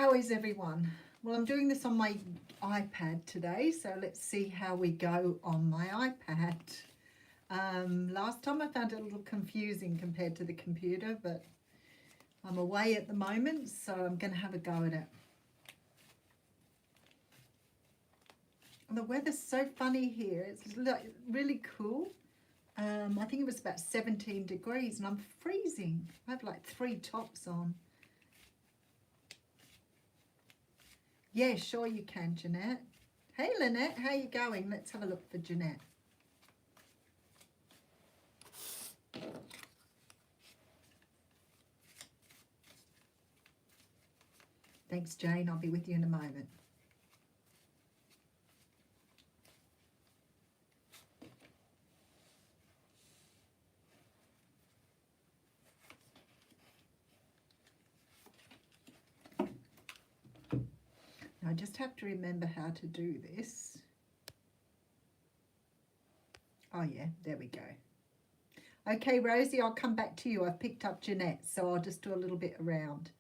how is everyone? Well, I'm doing this on my iPad today, so let's see how we go on my iPad. Last time I found it a little confusing compared to the computer, but I'm away at the moment, so I'm going to have a go at it. And the weather's so funny here. It's like really cool. I think it was about 17 degrees and I'm freezing. I have like 3 tops on. Yeah, sure you can, Jeanette. Hey, Lynette, how you going? Let's have a look for Jeanette. Thanks, Jane. I'll be with you in a moment. I just have to remember how to do this. Oh yeah, there we go. Okay, Rosie, I'll come back to you. I've picked up Jeanette, so I'll just do a little bit around.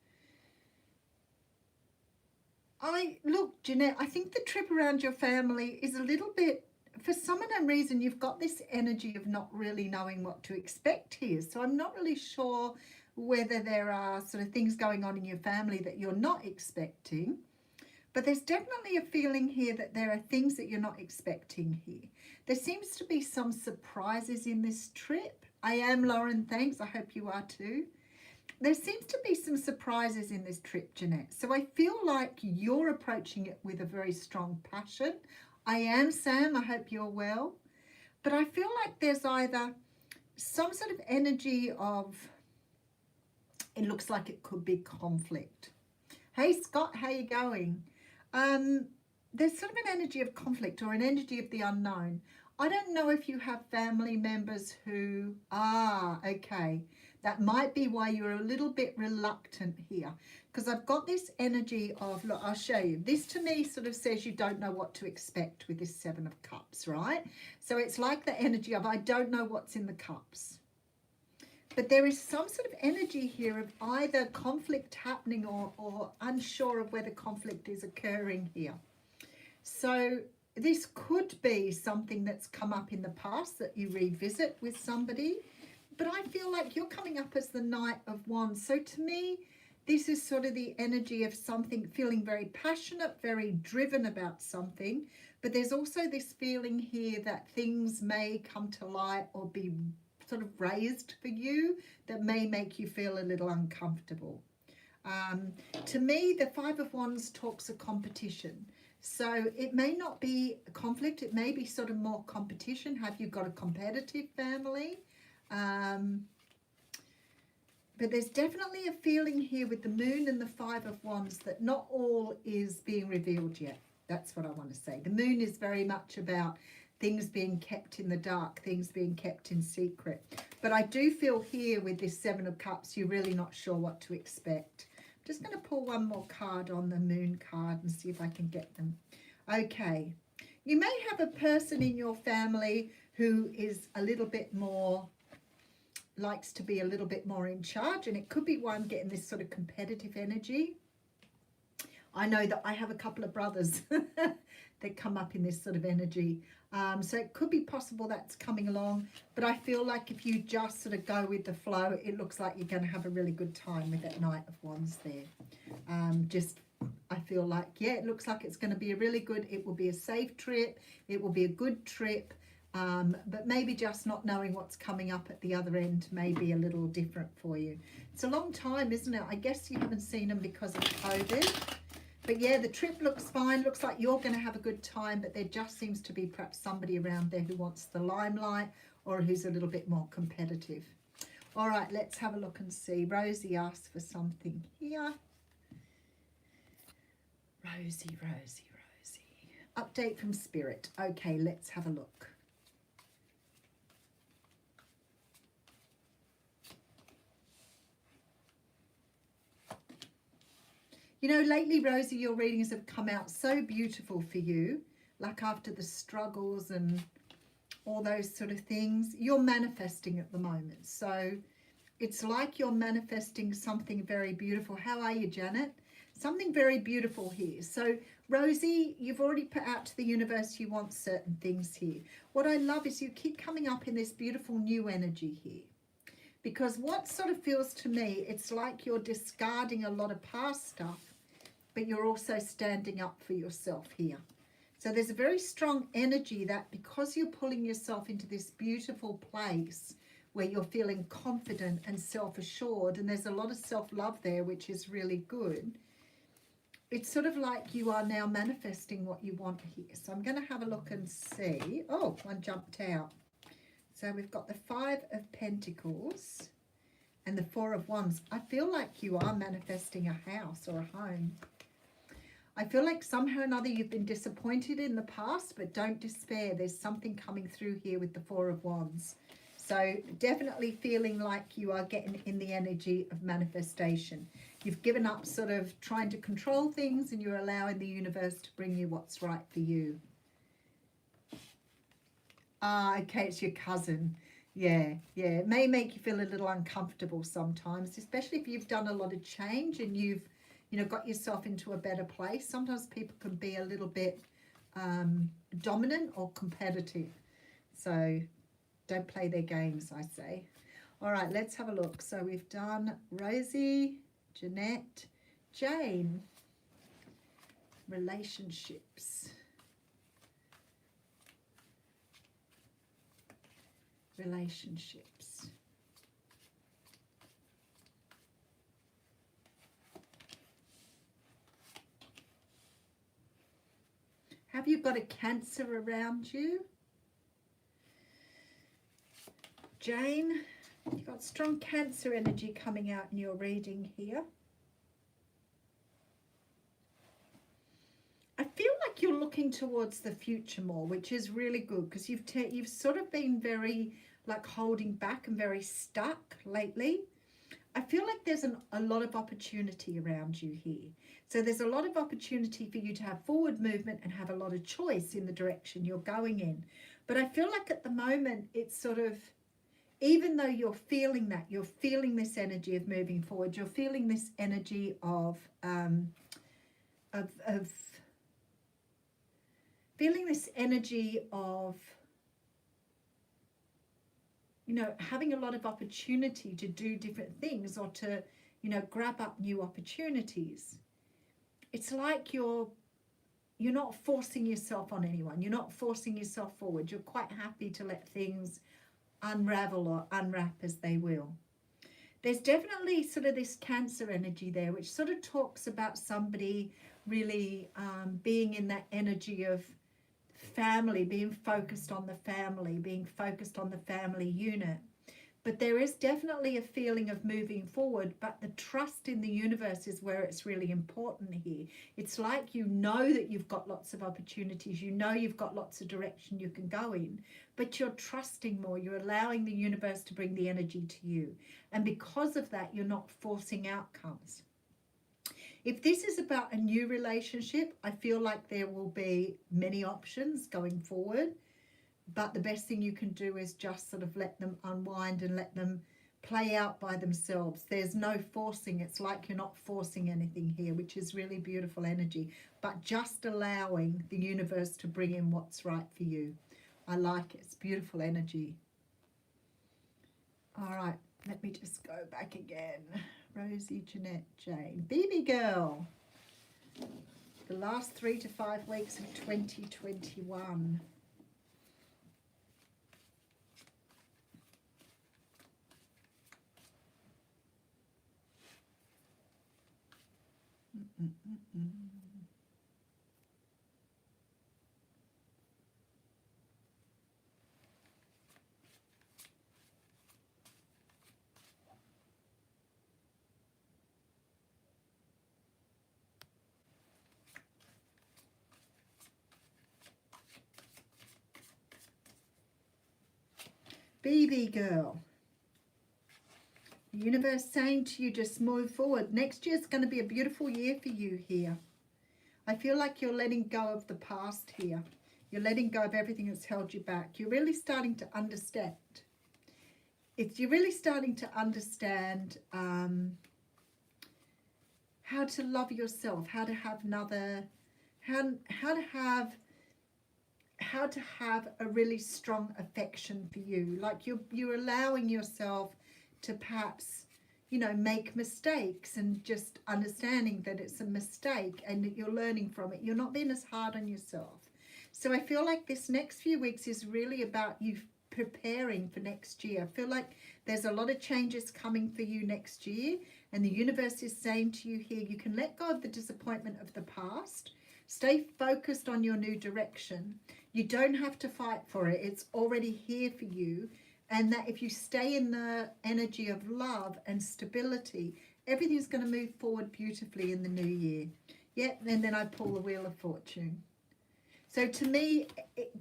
Look, Jeanette, I think the trip around your family is a little bit, for some unknown reason, you've got this energy of not really knowing what to expect here. So I'm not really sure whether there are sort of things going on in your family that you're not expecting. But there's definitely a feeling here that there are things that you're not expecting here. There seems to be some surprises in this trip. I am, Lauren, thanks. I hope you are too. There seems to be some surprises in this trip, Jeanette. So I feel like you're approaching it with a very strong passion. I am, Sam. I hope you're well. But I feel like there's either some sort of energy of, it looks like it could be conflict. Hey, Scott, how you going? There's sort of an energy of conflict or an energy of the unknown. I don't know if you have family members who okay. That might be why you're a little bit reluctant here, because I've got this energy of, look, I'll show you. This to me sort of says you don't know what to expect with this 7 of Cups, right? So it's like the energy of, I don't know what's in the cups. But there is some sort of energy here of either conflict happening or unsure of whether conflict is occurring here. So this could be something that's come up in the past that you revisit with somebody. But I feel like you're coming up as the Knight of Wands. So to me, this is sort of the energy of something, feeling very passionate, very driven about something. But there's also this feeling here that things may come to light or be sort of raised for you that may make you feel a little uncomfortable. To me, the 5 of Wands talks of competition. So it may not be a conflict. It may be sort of more competition. Have you got a competitive family? But there's definitely a feeling here with the Moon and the 5 of Wands that not all is being revealed yet. That's what I want to say. The Moon is very much about things being kept in the dark, things being kept in secret. But I do feel here with this 7 of Cups, you're really not sure what to expect. I'm just going to pull one more card on the Moon card and see if I can get them. Okay. You may have a person in your family who is a little bit more, likes to be a little bit more in charge, and it could be one getting this sort of competitive energy. I know that I have a couple of brothers that come up in this sort of energy. So it could be possible that's coming along, but I feel like if you just sort of go with the flow, it looks like you're going to have a really good time with that Knight of Wands there. I feel like, yeah, it looks like it's going to be a really good, it will be a safe trip, it will be a good trip, but maybe just not knowing what's coming up at the other end may be a little different for you. It's a long time, isn't it? I guess you haven't seen them because of COVID. But yeah, the trip looks fine. Looks like you're going to have a good time, but there just seems to be perhaps somebody around there who wants the limelight or who's a little bit more competitive. All right, let's have a look and see. Rosie asked for something here. Rosie. Update from Spirit. Okay, let's have a look. You know, lately, Rosie, your readings have come out so beautiful for you, like after the struggles and all those sort of things. You're manifesting at the moment. So it's like you're manifesting something very beautiful. How are you, Janet? something very beautiful here. So Rosie, you've already put out to the universe you want certain things here. What I love is you keep coming up in this beautiful new energy here. Because what sort of feels to me, it's like you're discarding a lot of past stuff, but you're also standing up for yourself here. So there's a very strong energy that because you're pulling yourself into this beautiful place where you're feeling confident and self-assured, and there's a lot of self-love there, which is really good. It's sort of like you are now manifesting what you want here. So I'm going to have a look and see. Oh, one jumped out. So we've got the 5 of Pentacles and the 4 of Wands. I feel like you are manifesting a house or a home. I feel like somehow or another you've been disappointed in the past, but don't despair. There's something coming through here with the 4 of Wands. So definitely feeling like you are getting in the energy of manifestation. You've given up sort of trying to control things and you're allowing the universe to bring you what's right for you. Ah, okay, it's your cousin. Yeah. It may make you feel a little uncomfortable sometimes, especially if you've done a lot of change and you've, got yourself into a better place. Sometimes people can be a little bit dominant or competitive. So don't play their games, I say. All right, let's have a look. So we've done Rosie, Jeanette, Jane, relationships. Relationships. Have you got a Cancer around you? Jane, you've got strong Cancer energy coming out in your reading here. I feel like you're looking towards the future more, which is really good because you've sort of been very like holding back and very stuck lately. I feel like there's a lot of opportunity around you here. So there's a lot of opportunity for you to have forward movement and have a lot of choice in the direction you're going in. But I feel like at the moment it's sort of, even though you're feeling that, you're feeling this energy of moving forward, you're feeling this energy of feeling this energy of, having a lot of opportunity to do different things or to, grab up new opportunities. It's like you're not forcing yourself on anyone. You're not forcing yourself forward. You're quite happy to let things unravel or unwrap as they will. There's definitely sort of this Cancer energy there, which sort of talks about somebody really being in that energy of family, being focused on the family, being focused on the family unit. But there is definitely a feeling of moving forward, but the trust in the universe is where it's really important here. It's like you know that you've got lots of opportunities, you've got lots of direction you can go in, but you're trusting more, you're allowing the universe to bring the energy to you. And because of that, you're not forcing outcomes. If this is about a new relationship, I feel like there will be many options going forward, but the best thing you can do is just sort of let them unwind and let them play out by themselves. There's no forcing. It's like you're not forcing anything here, which is really beautiful energy, but just allowing the universe to bring in what's right for you. I like it. It's beautiful energy. All right, let me just go back again. Rosie, Jeanette, Jane. BB girl. The last 3 to 5 weeks of 2021. BB girl, the universe saying to you, just move forward. Next year is going to be a beautiful year for you here. I feel like you're letting go of the past here. You're letting go of everything that's held you back. You're really starting to understand. You're really starting to understand how to love yourself, how to have another, how to have a really strong affection for you. Like you're allowing yourself to perhaps, you know, make mistakes, and just understanding that it's a mistake and that you're learning from it. You're not being as hard on yourself. So I feel like this next few weeks is really about you preparing for next year. I feel like there's a lot of changes coming for you next year, and the universe is saying to you here, you can let go of the disappointment of the past. Stay focused on your new direction. You don't have to fight for it. It's already here for you. And that if you stay in the energy of love and stability, everything's going to move forward beautifully in the new year. Yep, and then I pull the Wheel of Fortune. So to me,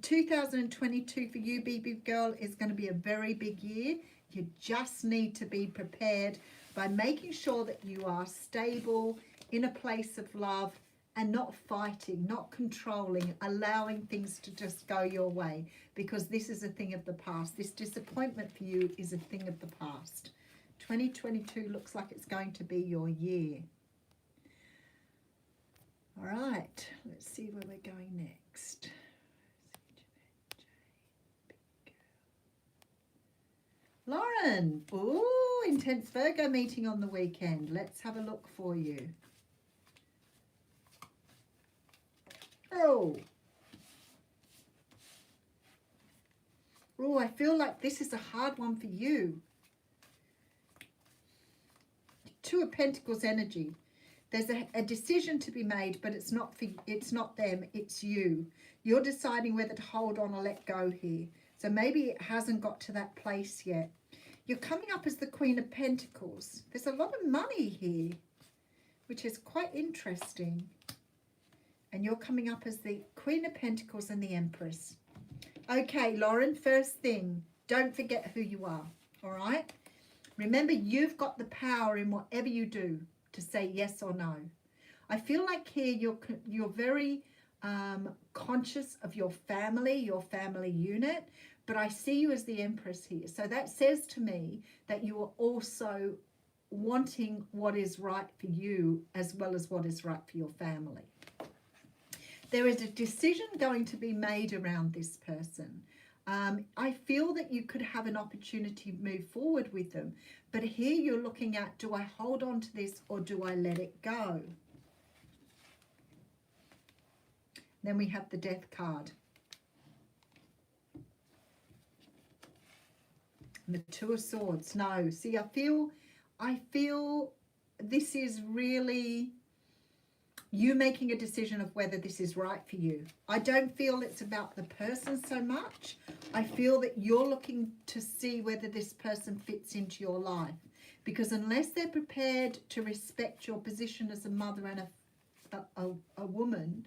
2022 for you, BB girl, is going to be a very big year. You just need to be prepared by making sure that you are stable in a place of love, and not fighting, not controlling, allowing things to just go your way, because this is a thing of the past. This disappointment for you is a thing of the past. 2022 looks like it's going to be your year. All right, let's see where we're going next. Lauren, ooh, intense Virgo meeting on the weekend. Let's have a look for you. Oh, I feel like this is a hard one for you. Two of Pentacles energy. There's a decision to be made, but it's not them, it's you. You're deciding whether to hold on or let go here. So maybe it hasn't got to that place yet. You're coming up as the Queen of Pentacles. There's a lot of money here, which is quite interesting. And you're coming up as the Queen of Pentacles and the Empress. Okay, Lauren, first thing, don't forget who you are, all right? Remember, you've got the power in whatever you do to say yes or no. I feel like here you're very conscious of your family unit, but I see you as the Empress here. So that says to me that you are also wanting what is right for you as well as what is right for your family. There is a decision going to be made around this person. I feel that you could have an opportunity to move forward with them. But here you're looking at, do I hold on to this or do I let it go? Then we have the Death card. And the Two of Swords. No, see, I feel this is really you making a decision of whether this is right for you. I don't feel it's about the person so much. I feel that you're looking to see whether this person fits into your life. Because unless they're prepared to respect your position as a mother and a woman,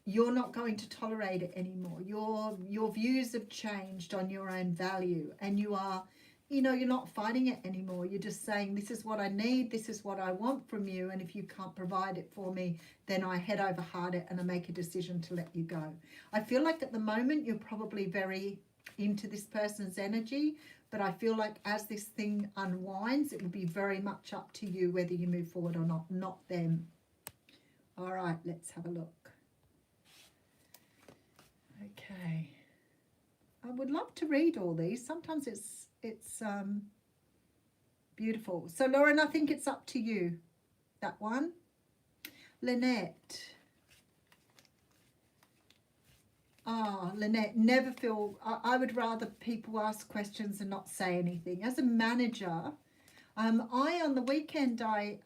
you're not going to tolerate it anymore. Your views have changed on your own value, and you are, you're not fighting it anymore. You're just saying, this is what I need, this is what I want from you, and if you can't provide it for me, then I head over hard it and I make a decision to let you go. I feel like at the moment you're probably very into this person's energy, but I feel like as this thing unwinds, it will be very much up to you whether you move forward or not them. All right, let's have a look. Okay. I would love to read all these. Sometimes it's beautiful. So Lauren, I think it's up to you. That one. Lynette. Lynette, never feel, I would rather people ask questions and not say anything. As a manager, on the weekend, I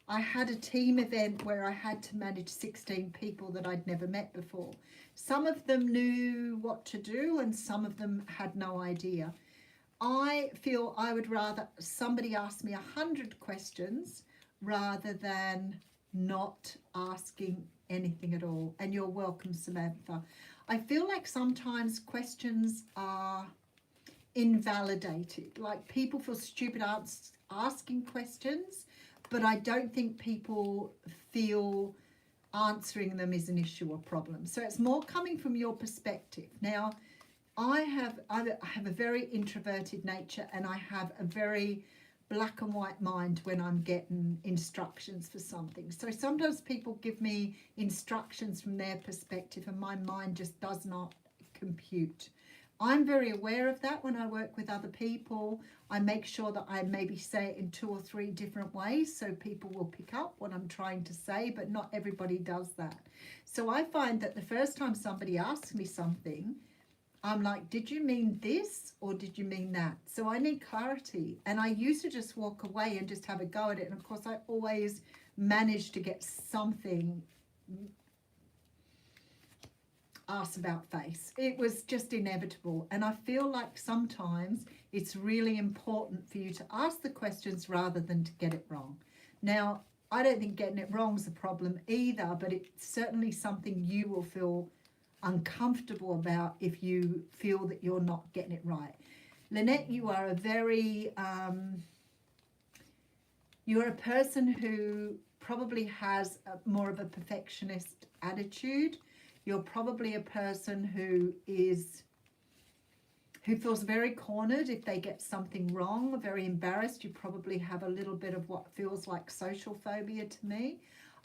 had a team event where I had to manage 16 people that I'd never met before. Some of them knew what to do and some of them had no idea. I feel I would rather somebody ask me 100 questions rather than not asking anything at all. And you're welcome, Samantha. I feel like sometimes questions are invalidated. Like people feel stupid asking questions, but I don't think people feel answering them is an issue or problem. So it's more coming from your perspective. Now, I have a very introverted nature, and I have a very black and white mind when I'm getting instructions for something. So sometimes people give me instructions from their perspective and my mind just does not compute. I'm very aware of that when I work with other people. I make sure that I maybe say it in 2 or 3 different ways so people will pick up what I'm trying to say, but not everybody does that. So I find that the first time somebody asks me something, I'm like, did you mean this or did you mean that? So I need clarity. And I used to just walk away and just have a go at it. And of course, I always managed to get something asked about face. It was just inevitable. And I feel like sometimes it's really important for you to ask the questions rather than to get it wrong. Now, I don't think getting it wrong is a problem either, but it's certainly something you will feel uncomfortable about if you feel that you're not getting it right. Lynette, you are a very, you're a person who probably has more of a perfectionist attitude. You're probably a person who feels very cornered if they get something wrong, very embarrassed. You probably have a little bit of what feels like social phobia to me.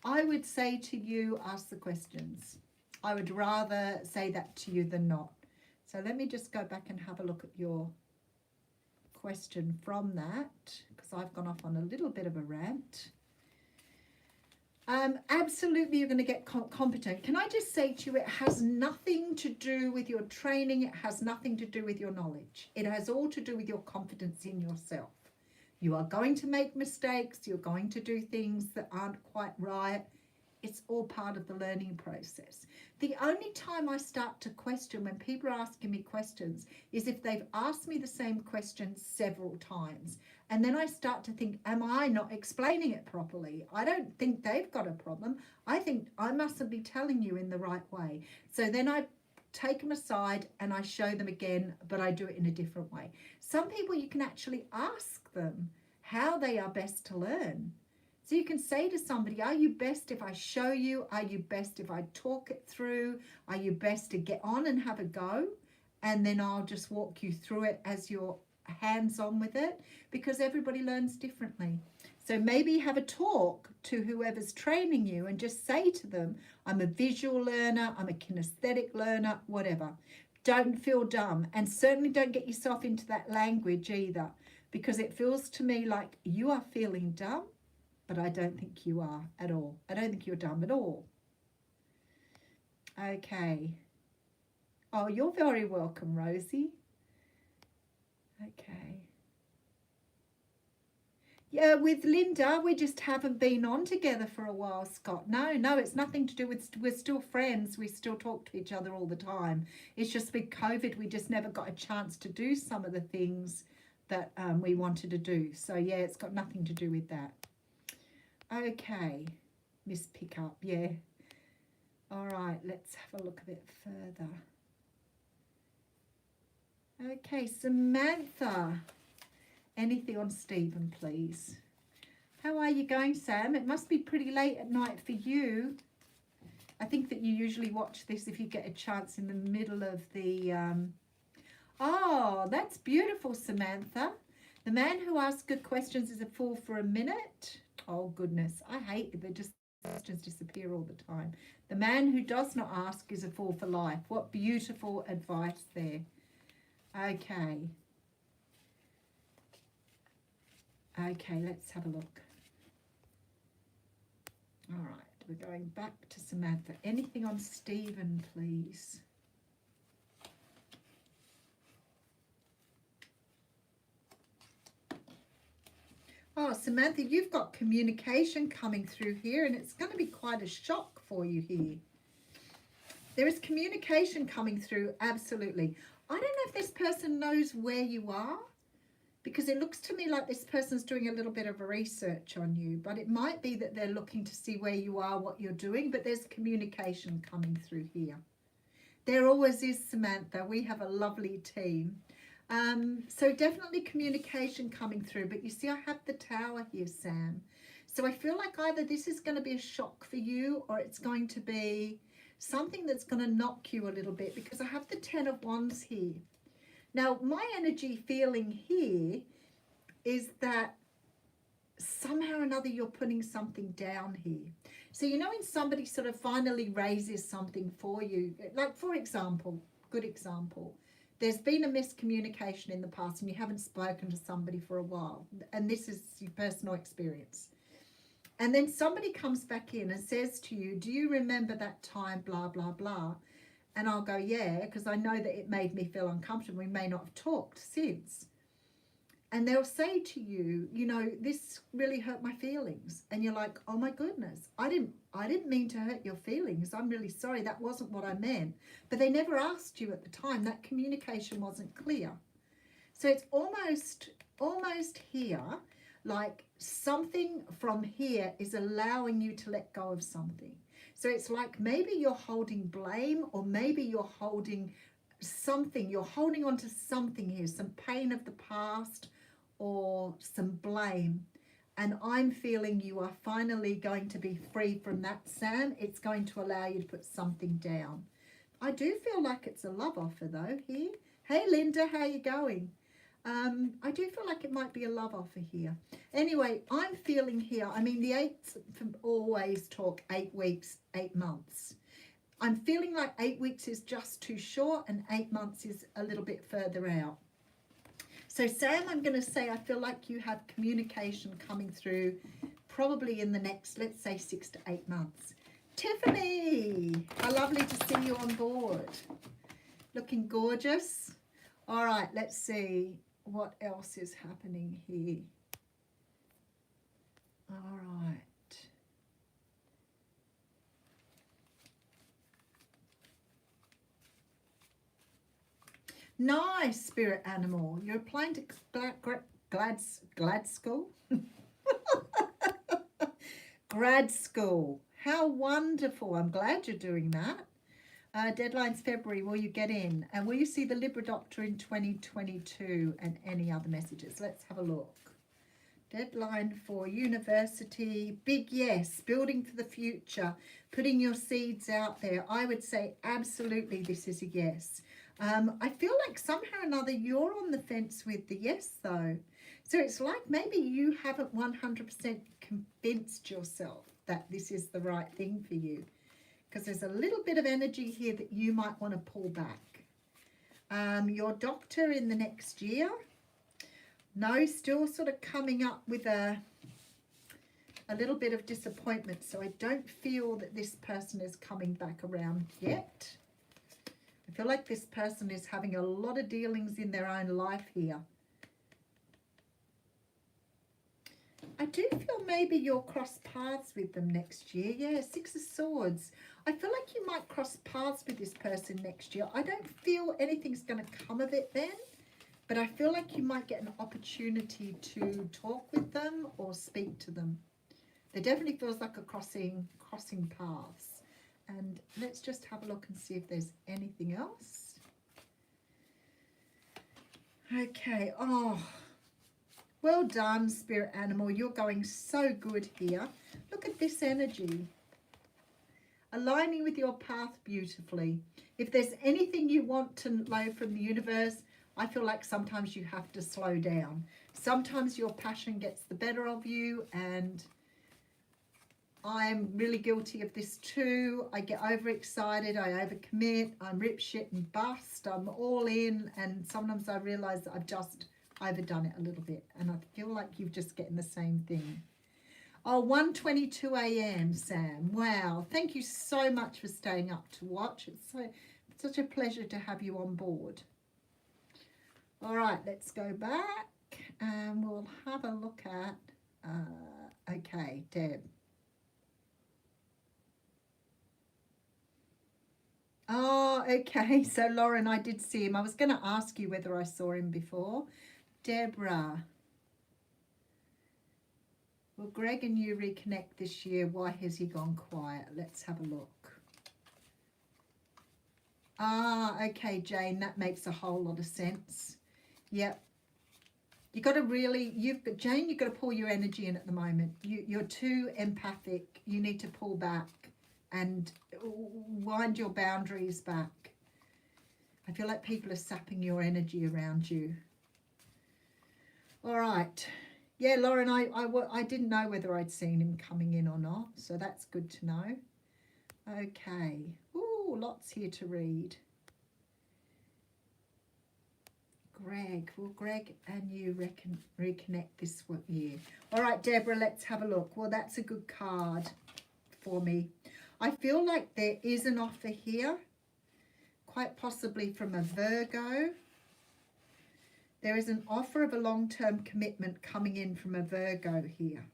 I would say to you, ask the questions. I would rather say that to you than not. So let me just go back and have a look at your question from that, because I've gone off on a little bit of a rant. Absolutely, you're going to get competent. Can I just say to you, it has nothing to do with your training. It has nothing to do with your knowledge. It has all to do with your confidence in yourself. You are going to make mistakes. You're going to do things that aren't quite right. It's all part of the learning process. The only time I start to question when people are asking me questions is if they've asked me the same question several times. And then I start to think, am I not explaining it properly? I don't think they've got a problem. I think I mustn't be telling you in the right way. So then I take them aside and I show them again, but I do it in a different way. Some people, you can actually ask them how they are best to learn. So you can say to somebody, are you best if I show you? Are you best if I talk it through? Are you best to get on and have a go? And then I'll just walk you through it as you're hands-on with it, because everybody learns differently. So maybe have a talk to whoever's training you and just say to them, I'm a visual learner, I'm a kinesthetic learner, whatever. Don't feel dumb, and certainly don't get yourself into that language either, because it feels to me like you are feeling dumb. But I don't think you are at all. I don't think you're dumb at all. Okay. Oh, you're very welcome, Rosie. Okay. Yeah, with Linda, we just haven't been on together for a while, Scott. No, it's nothing to do with, we're still friends. We still talk to each other all the time. It's just with COVID, we just never got a chance to do some of the things that we wanted to do. So, yeah, it's got nothing to do with that. Okay, Miss Pickup, yeah. All right, let's have a look a bit further. Okay, Samantha. Anything on Stephen, please? How are you going, Sam? It must be pretty late at night for you. I think that you usually watch this if you get a chance in the middle of the... Oh, that's beautiful, Samantha. The man who asks good questions is a fool for a minute. Oh, goodness. I hate it. They just questions disappear all the time. The man who does not ask is a fool for life. What beautiful advice there. Okay. Okay, let's have a look. All right, we're going back to Samantha. Anything on Stephen, please? Oh, Samantha, you've got communication coming through here, and it's going to be quite a shock for you here. There is communication coming through, absolutely. I don't know if this person knows where you are, because it looks to me like this person's doing a little bit of research on you, but it might be that they're looking to see where you are, what you're doing, but there's communication coming through here. There always is, Samantha. We have a lovely team. So definitely communication coming through, but you see I have the Tower here, Sam. So I feel like either this is going to be a shock for you, or it's going to be something that's going to knock you a little bit, because I have the 10 of Wands here. Now, my energy feeling here is that somehow or another you're putting something down here. So, you know, when somebody sort of finally raises something for you, like for example, good example, there's been a miscommunication in the past and you haven't spoken to somebody for a while, and this is your personal experience. And then somebody comes back in and says to you, do you remember that time, blah, blah, blah? And I'll go, yeah, because I know that it made me feel uncomfortable. We may not have talked since. And they'll say to you, you know, this really hurt my feelings. And you're like, oh my goodness, I didn't mean to hurt your feelings. I'm really sorry. That wasn't what I meant. But they never asked you at the time. That communication wasn't clear. So it's almost here, like something from here is allowing you to let go of something. So it's like maybe you're holding blame, or maybe you're holding something. You're holding on to something here, some pain of the past, or some blame, and I'm feeling you are finally going to be free from that, Sam. It's going to allow you to put something down. I do feel like it's a love offer though here. Hey Linda, how you going? I do feel like it might be a love offer here. Anyway, I'm feeling here, I mean the eights always talk 8 weeks, 8 months. I'm feeling like 8 weeks is just too short and 8 months is a little bit further out. So Sam, I'm going to say I feel like you have communication coming through probably in the next, let's say 6 to 8 months. Tiffany, how lovely to see you on board. Looking gorgeous. All right, let's see what else is happening here. All right. Nice, spirit animal. You're applying to grad school? Grad school. How wonderful. I'm glad you're doing that. Deadline's February. Will you get in? And will you see the Libra Doctor in 2022 and any other messages? Let's have a look. Deadline for university. Big yes. Building for the future. Putting your seeds out there. I would say absolutely this is a yes. I feel like somehow or another you're on the fence with the yes though. So it's like maybe you haven't 100% convinced yourself that this is the right thing for you, because there's a little bit of energy here that you might want to pull back. Your doctor in the next year. No, still sort of coming up with a little bit of disappointment. So I don't feel that this person is coming back around yet. I feel like this person is having a lot of dealings in their own life here. I do feel maybe you'll cross paths with them next year. Yeah, 6 of Swords. I feel like you might cross paths with this person next year. I don't feel anything's going to come of it then, but I feel like you might get an opportunity to talk with them or speak to them. There definitely feels like a crossing paths. And let's just have a look and see if there's anything else. Okay. Oh, well done, spirit animal. You're going so good here. Look at this energy. Aligning with your path beautifully. If there's anything you want to know from the universe, I feel like sometimes you have to slow down. Sometimes your passion gets the better of you, and I'm really guilty of this too. I get overexcited, I overcommit, I'm rip, shit and bust, I'm all in, and sometimes I realise that I've just overdone it a little bit, and I feel like you're just getting the same thing. Oh, 1:22 a.m. Sam. Wow. Thank you so much for staying up to watch. It's such a pleasure to have you on board. All right, let's go back and we'll have a look at, okay, Deb. Oh, okay. So Lauren, I did see him. I was going to ask you whether I saw him before. Deborah. Will Greg and you reconnect this year? Why has he gone quiet? Let's have a look. Ah, okay, Jane, that makes a whole lot of sense. Yep. You got to really, Jane, you've got to pull your energy in at the moment. You're too empathic. You need to pull back and wind your boundaries back. I feel like people are sapping your energy around you. All right. Yeah, Lauren, I didn't know whether I'd seen him coming in or not, so that's good to know. Okay. Ooh, lots here to read. Greg, will Greg and you reconnect this year? All right, Deborah, let's have a look. Well, that's a good card for me. I feel like there is an offer here, quite possibly from a Virgo. There is an offer of a long-term commitment coming in from a Virgo here.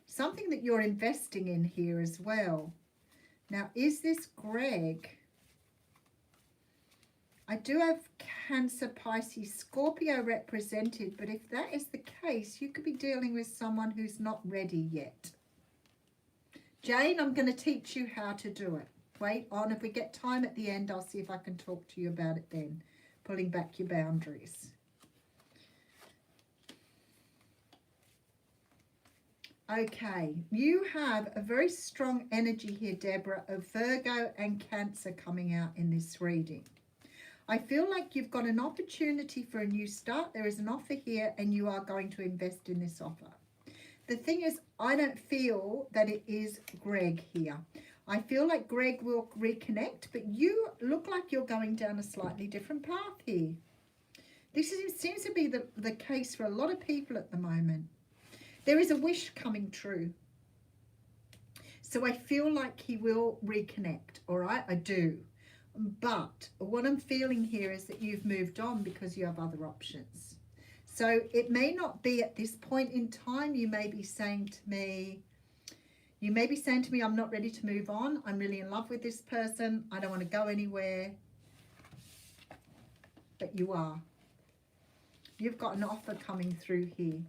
Something that you're investing in here as well. Now, is this Greg? I do have Cancer, Pisces, Scorpio represented, but if that is the case, you could be dealing with someone who's not ready yet. Jane, I'm going to teach you how to do it. Wait on. If we get time at the end, I'll see if I can talk to you about it then. Pulling back your boundaries. Okay, you have a very strong energy here, Deborah, of Virgo and Cancer coming out in this reading. I feel like you've got an opportunity for a new start. There is an offer here and you are going to invest in this offer. The thing is, I don't feel that it is Greg here. I feel like Greg will reconnect, but you look like you're going down a slightly different path here. This seems to be the case for a lot of people at the moment. There is a wish coming true. So I feel like he will reconnect, all right? I do. But what I'm feeling here is that you've moved on because you have other options. So it may not be at this point in time. You may be saying to me, I'm not ready to move on. I'm really in love with this person. I don't want to go anywhere. But you are. You've got an offer coming through here.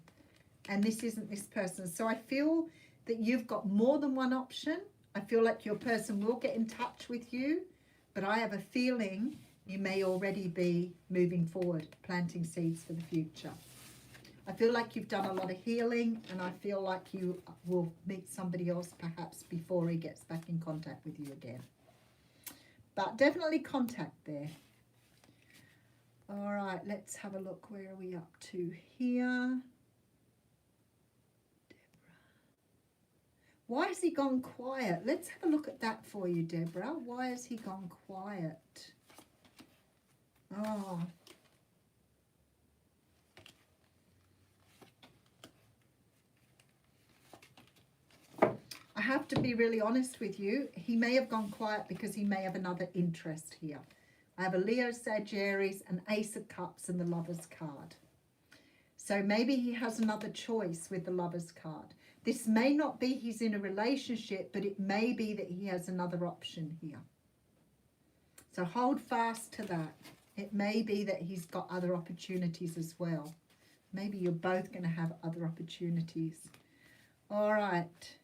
And this isn't this person. So I feel that you've got more than one option. I feel like your person will get in touch with you. But I have a feeling you may already be moving forward, planting seeds for the future. I feel like you've done a lot of healing, and I feel like you will meet somebody else perhaps before he gets back in contact with you again. But definitely contact there. All right, let's have a look. Where are we up to here? Why has he gone quiet? Let's have a look at that for you, Deborah. Why has he gone quiet? Oh. I have to be really honest with you. He may have gone quiet because he may have another interest here. I have a Leo, Sagittarius, an Ace of Cups, and the Lover's card. So maybe he has another choice with the Lover's card. This may not be he's in a relationship, but it may be that he has another option here. So hold fast to that. It may be that he's got other opportunities as well. Maybe you're both going to have other opportunities. All right.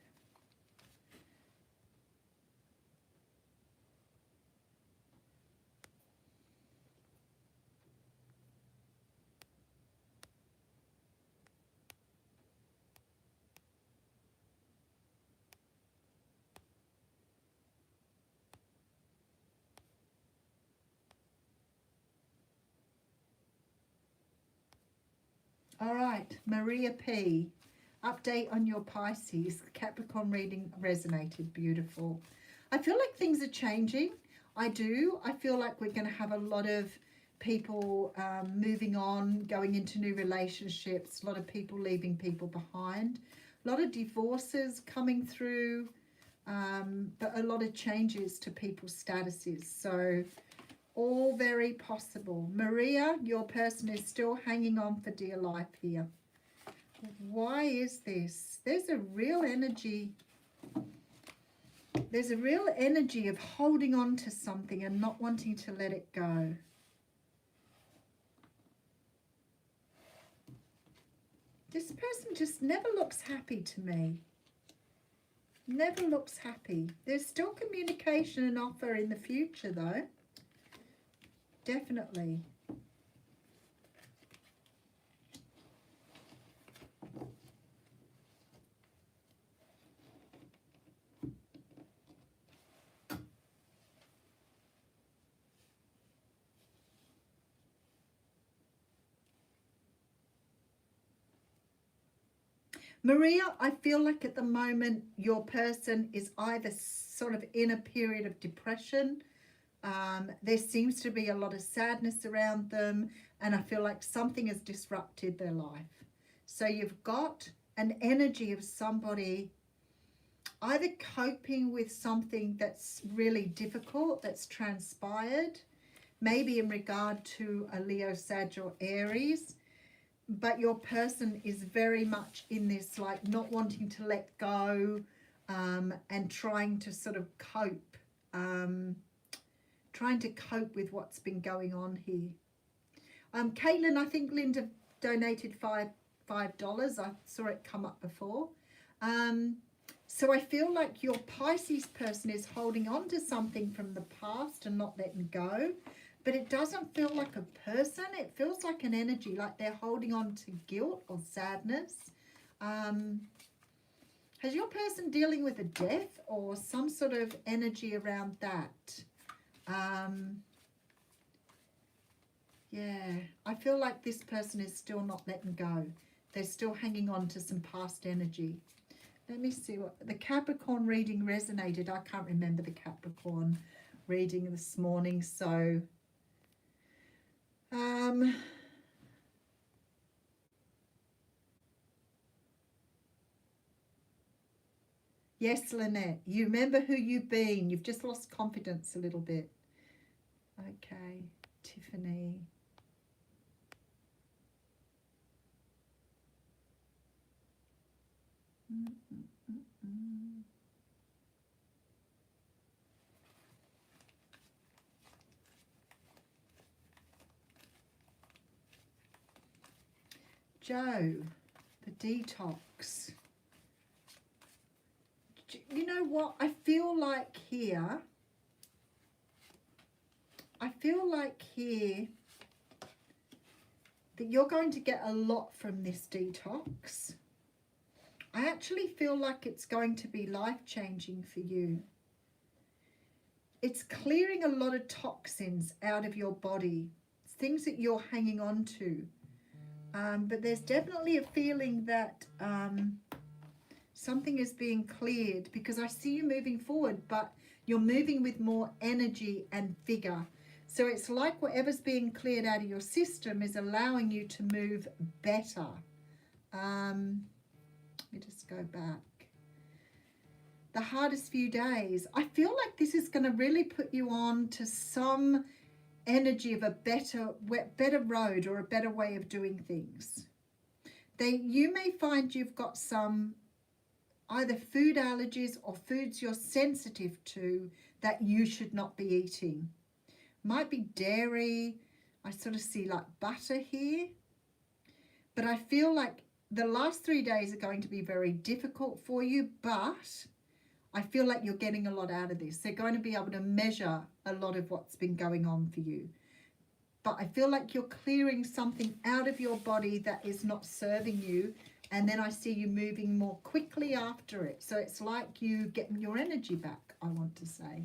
All right, Maria P. Update on your Pisces. Capricorn reading resonated. Beautiful. I feel like things are changing. I do. I feel like we're going to have a lot of people moving on, going into new relationships, a lot of people leaving people behind, a lot of divorces coming through, but a lot of changes to people's statuses. So all very possible. Maria, your person is still hanging on for dear life here. Why is this? There's a real energy. There's a real energy of holding on to something and not wanting to let it go. This person just never looks happy to me. Never looks happy. There's still communication and offer in the future though. Definitely. Maria, I feel like at the moment your person is either sort of in a period of depression. There seems to be a lot of sadness around them, and I feel like something has disrupted their life. So you've got an energy of somebody either coping with something that's really difficult that's transpired, maybe in regard to a Leo, Sag or Aries, but your person is very much in this like not wanting to let go, and trying to sort of cope, with what's been going on here. Caitlin, I think Linda donated $5. I saw it come up before. So I feel like your Pisces person is holding on to something from the past and not letting go. But it doesn't feel like a person. It feels like an energy, like they're holding on to guilt or sadness. Has your person dealing with a death or some sort of energy around that? Yeah, I feel like this person is still not letting go. They're still hanging on to some past energy. Let me see what the Capricorn reading resonated. I can't remember the Capricorn reading this morning, so yes, Lynette, you remember who you've been. You've just lost confidence a little bit. Okay, Tiffany. Joe, the detox. You know what? I feel like here that you're going to get a lot from this detox. I actually feel like it's going to be life-changing for you. It's clearing a lot of toxins out of your body, things that you're hanging on to. But there's definitely a feeling that something is being cleared, because I see you moving forward, but you're moving with more energy and vigor. So it's like whatever's being cleared out of your system is allowing you to move better. Let me just go back. The hardest few days. I feel like this is going to really put you on to some energy of a better road or a better way of doing things. You may find you've got some either food allergies or foods you're sensitive to that you should not be eating. Might be dairy. I sort of see like butter here. But I feel like the last 3 days are going to be very difficult for you, but I feel like you're getting a lot out of this. They're going to be able to measure a lot of what's been going on for you. But I feel like you're clearing something out of your body that is not serving you. And then I see you moving more quickly after it. So it's like you getting your energy back, I want to say.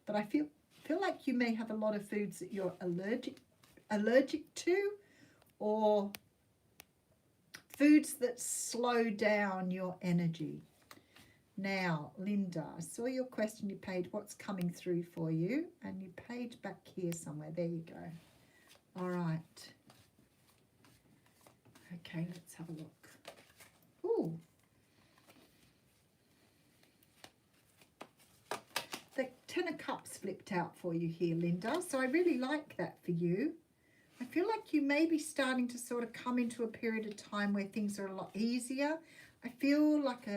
But I feel like you may have a lot of foods that you're allergic to, or foods that slow down your energy. Now, Linda, I saw your question. You paid what's coming through for you, and you paid back here somewhere. There you go. All right. Okay, let's have a look. Ooh. The Ten of Cups flipped out for you here, Linda. So I really like that for you. I feel like you may be starting to sort of come into a period of time where things are a lot easier. I feel like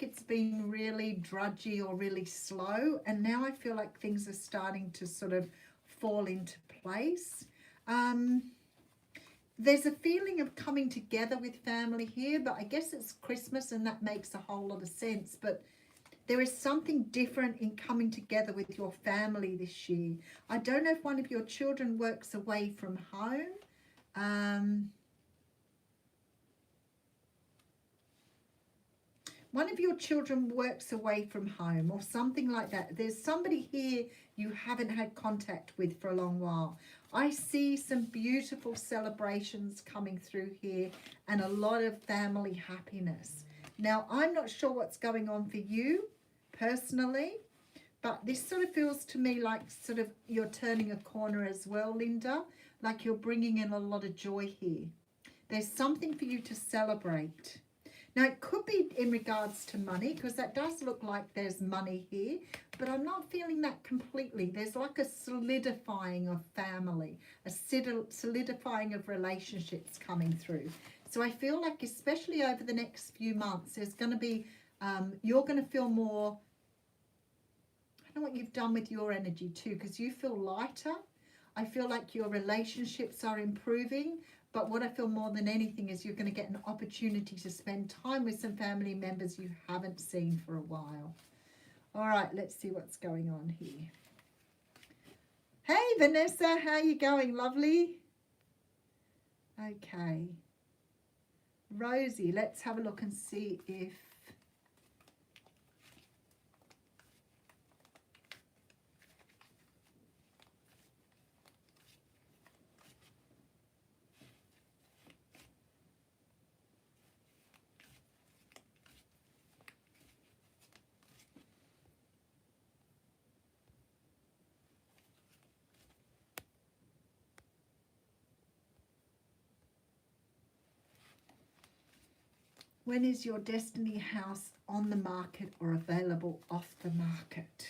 it's been really drudgy or really slow, and now I feel like things are starting to sort of fall into place. There's a feeling of coming together with family here, but I guess it's Christmas and that makes a whole lot of sense. But there is something different in coming together with your family this year. I don't know if one of your children works away from home. one of your children works away from home or something like that. There's somebody here you haven't had contact with for a long while. I see some beautiful celebrations coming through here and a lot of family happiness. Now, I'm not sure what's going on for you personally, but this sort of feels to me like sort of you're turning a corner as well, Linda, like you're bringing in a lot of joy here. There's something for you to celebrate. Now, it could be in regards to money, because that does look like there's money here, but I'm not feeling that completely. There's like a solidifying of family, a solidifying of relationships coming through. So I feel like especially over the next few months, there's going to be, you're going to feel more, I don't know what you've done with your energy too, because you feel lighter. I feel like your relationships are improving. But what I feel more than anything is you're going to get an opportunity to spend time with some family members you haven't seen for a while. All right, let's see what's going on here. Hey, Vanessa, how you going, lovely? Okay. Rosie, let's have a look and see if... When is your Destiny house on the market or available off the market?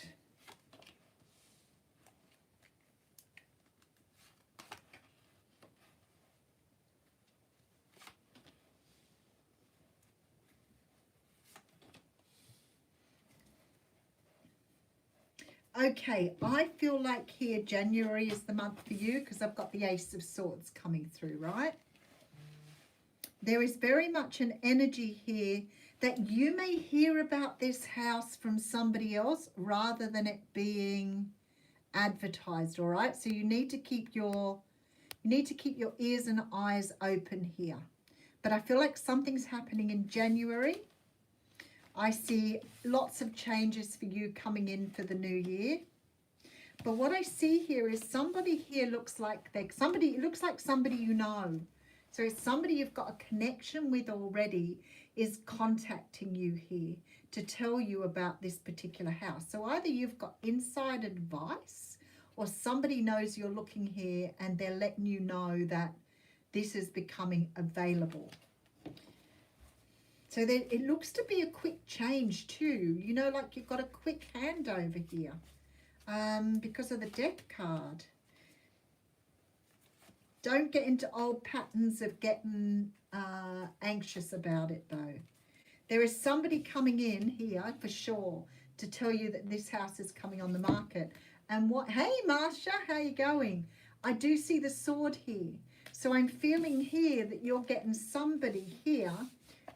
Okay, I feel like here January is the month for you because I've got the Ace of Swords coming through, right? There is very much an energy here that you may hear about this house from somebody else rather than it being advertised, all right? So you need to keep your ears and eyes open here. But I feel like something's happening in January. I see lots of changes for you coming in for the new year. But what I see here is somebody here looks like it looks like somebody you know. So it's somebody you've got a connection with already is contacting you here to tell you about this particular house. So either you've got inside advice or somebody knows you're looking here and they're letting you know that this is becoming available. So it looks to be a quick change too. You know, like you've got a quick handover here because of the Death card. Don't get into old patterns of getting anxious about it though. There is somebody coming in here for sure to tell you that this house is coming on the market. And hey Marsha, how you going? I do see the sword here. So I'm feeling here that you're getting somebody here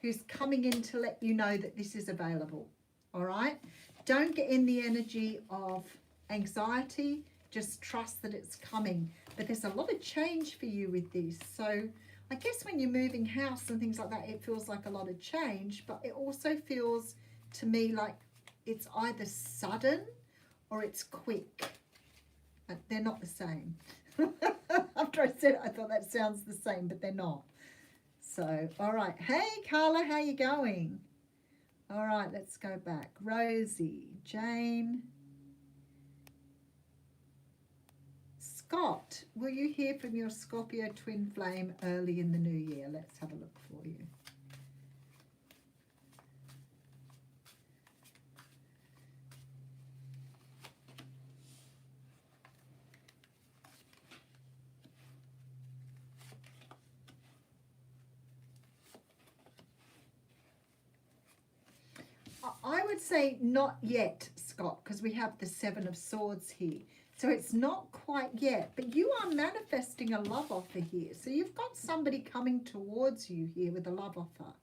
who's coming in to let you know that this is available. All right? Don't get in the energy of anxiety. Just trust that it's coming. But there's a lot of change for you with this. So I guess when you're moving house and things like that, it feels like a lot of change. But it also feels to me like it's either sudden or it's quick. They're not the same. After I said it, I thought that sounds the same, but they're not. So, all right. Hey, Carla, how you going? All right, let's go back. Rosie, Jane. Scott, will you hear from your Scorpio twin flame early in the new year? Let's have a look for you. I would say not yet, Scott, because we have the Seven of Swords here. So it's not quite yet, but you are manifesting a love offer here. So you've got somebody coming towards you here with a love offer.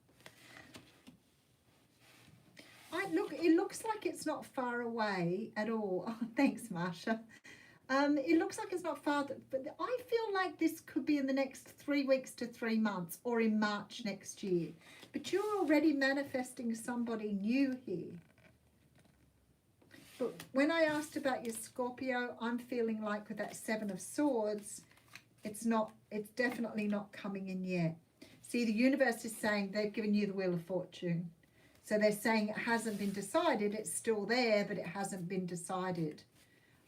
It looks like it's not far away at all. Oh, thanks, Marsha. It looks like it's not far, but I feel like this could be in the next 3 weeks to 3 months or in March next year. But you're already manifesting somebody new here. But when I asked about your Scorpio, I'm feeling like with that Seven of Swords, it's definitely not coming in yet. See, the universe is saying they've given you the Wheel of Fortune. So they're saying it hasn't been decided. It's still there, but it hasn't been decided.